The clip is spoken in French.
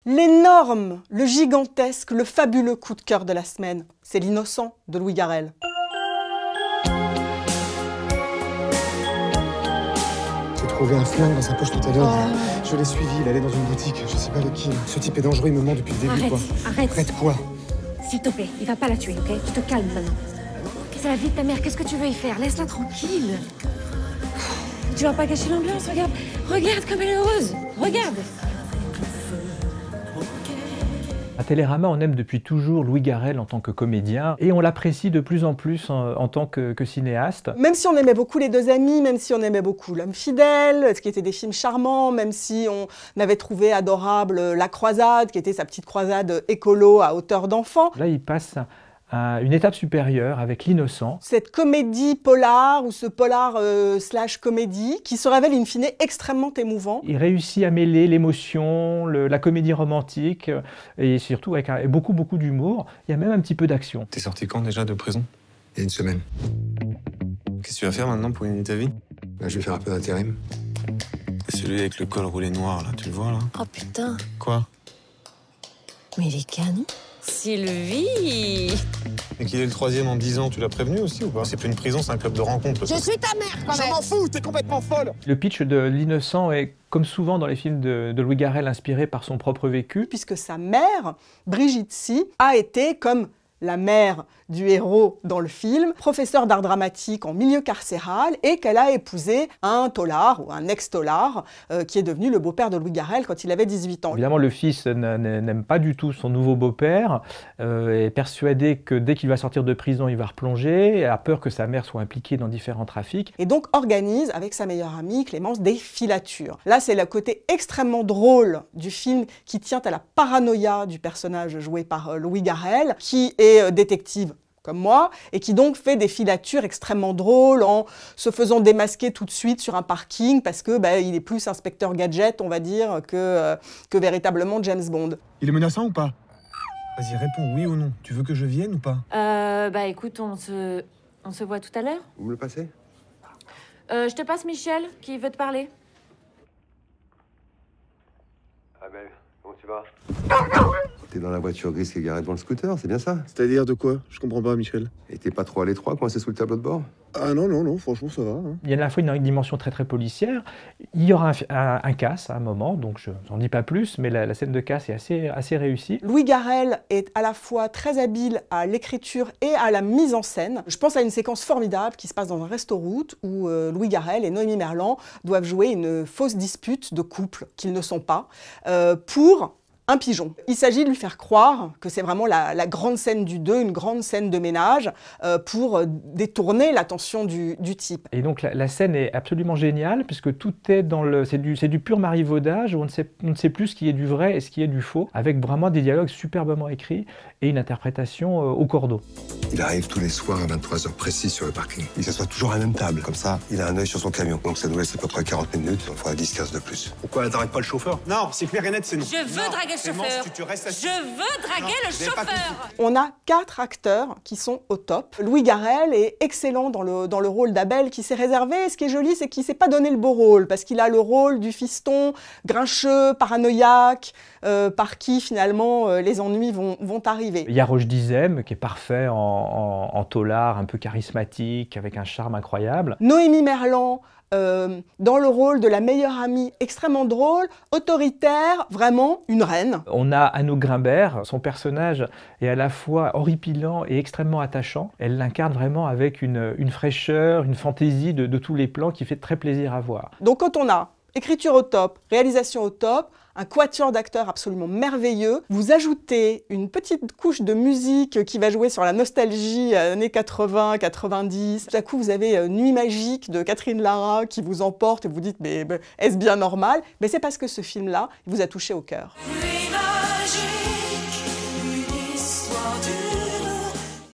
L'énorme, le gigantesque, le fabuleux coup de cœur de la semaine, c'est L'Innocent de Louis Garrel. J'ai trouvé un flingue dans sa poche tout à l'heure. Je l'ai suivi, il allait dans une boutique, je sais pas de qui. Ce type est dangereux, il me ment depuis le début, quoi. Arrête. Arrête quoi? S'il te plaît, il va pas la tuer, ok? Tu te calmes maintenant. C'est la vie de ta mère, qu'est-ce que tu veux y faire? Laisse-la tranquille. Tu vas pas gâcher l'ambiance, regarde. Regarde comme elle est heureuse. Regarde. À Télérama, on aime depuis toujours Louis Garrel en tant que comédien et on l'apprécie de plus en plus en tant que cinéaste. Même si on aimait beaucoup Les Deux Amis, même si on aimait beaucoup L'Homme Fidèle, ce qui étaient des films charmants, même si on avait trouvé adorable La Croisade, qui était sa petite croisade écolo à hauteur d'enfant. Là, il passe à une étape supérieure avec L'Innocent. Cette comédie polar ou ce polar slash comédie qui se révèle in fine extrêmement émouvant. Il réussit à mêler l'émotion, la comédie romantique et surtout avec beaucoup d'humour. Il y a même un petit peu d'action. T'es sorti quand déjà de prison? Il y a une semaine. Qu'est-ce que tu vas faire maintenant pour gagner ta vie? Là, je vais faire un peu d'intérim. Celui avec le col roulé noir, là, tu le vois, là? Oh putain. Quoi? Mais il est canon. Sylvie! Et qu'il est le troisième en 10 ans, tu l'as prévenu aussi ou pas? C'est plus une prison, c'est un club de rencontre. Je suis ta mère quand même! Je m'en fous, t'es complètement folle! Le pitch de L'Innocent est, comme souvent dans les films de Louis Garrel, inspiré par son propre vécu. Puisque sa mère, Brigitte Si, a été comme la mère du héros dans le film, professeure d'art dramatique en milieu carcéral et qu'elle a épousé un tôlard ou un ex-tôlard qui est devenu le beau-père de Louis Garrel quand il avait 18 ans. Évidemment, le fils n'aime pas du tout son nouveau beau-père, est persuadé que dès qu'il va sortir de prison, il va replonger, a peur que sa mère soit impliquée dans différents trafics. Et donc organise avec sa meilleure amie Clémence des filatures. Là, c'est le côté extrêmement drôle du film qui tient à la paranoïa du personnage joué par Louis Garrel, qui est détective comme moi, et qui donc fait des filatures extrêmement drôles en se faisant démasquer tout de suite sur un parking parce que il est plus inspecteur gadget, on va dire, que véritablement James Bond. Il est menaçant ou pas? Vas-y, réponds oui ou non. Tu veux que je vienne ou pas? Écoute, on se voit tout à l'heure. Vous me le passez? Je te passe Michel, qui veut te parler. Ah ben, comment tu vas? T'es dans la voiture grise qui est garée devant le scooter, c'est bien ça? C'est-à-dire de quoi? Je comprends pas, Michel. Et t'es pas trop à l'étroit, coincé sous le tableau de bord? Ah non, franchement, ça va. Hein. Il y a à la fois une dimension très policière, il y aura un casse à un moment, donc je n'en dis pas plus, mais la scène de casse est assez réussie. Louis Garrel est à la fois très habile à l'écriture et à la mise en scène. Je pense à une séquence formidable qui se passe dans un resto-route où Louis Garrel et Noémie Merlan doivent jouer une fausse dispute de couple qu'ils ne sont pas pour un pigeon. Il s'agit de lui faire croire que c'est vraiment la grande scène du 2, une grande scène de ménage, pour détourner l'attention du type. Et donc la scène est absolument géniale, puisque tout est c'est du pur marivaudage, où on ne sait plus ce qui est du vrai et ce qui est du faux, avec vraiment des dialogues superbement écrits et une interprétation au cordeau. Il arrive tous les soirs à 23h précis sur le parking. Il s'assoit toujours à la même table. Comme ça, il a un œil sur son camion. Donc ça nous laisse à peu près 40 minutes, on fera 10-15 de plus. Pourquoi t'arrêtes pas le chauffeur? Non, c'est clair et net, c'est non. Je veux draguer le chauffeur. Je veux draguer le chauffeur. On a 4 acteurs qui sont au top. Louis Garrel est excellent dans le rôle d'Abel qui s'est réservé. Et ce qui est joli, c'est qu'il ne s'est pas donné le beau rôle, parce qu'il a le rôle du fiston grincheux, paranoïaque, par qui finalement les ennuis vont arriver. Il y a Roche Dizem, qui est parfait en taulard, un peu charismatique, avec un charme incroyable. Noémie Merlan, dans le rôle de la meilleure amie, extrêmement drôle, autoritaire, vraiment une reine. On a Anouk Grimbert, son personnage est à la fois horripilant et extrêmement attachant. Elle l'incarne vraiment avec une fraîcheur, une fantaisie de tous les plans qui fait très plaisir à voir. Donc quand on a écriture au top, réalisation au top, un quatuor d'acteurs absolument merveilleux, vous ajoutez une petite couche de musique qui va jouer sur la nostalgie années 80, 90. Tout à coup, vous avez Nuit magique de Catherine Lara qui vous emporte et vous dites mais est-ce bien normal? Mais c'est parce que ce film-là vous a touché au cœur. Nuit magique.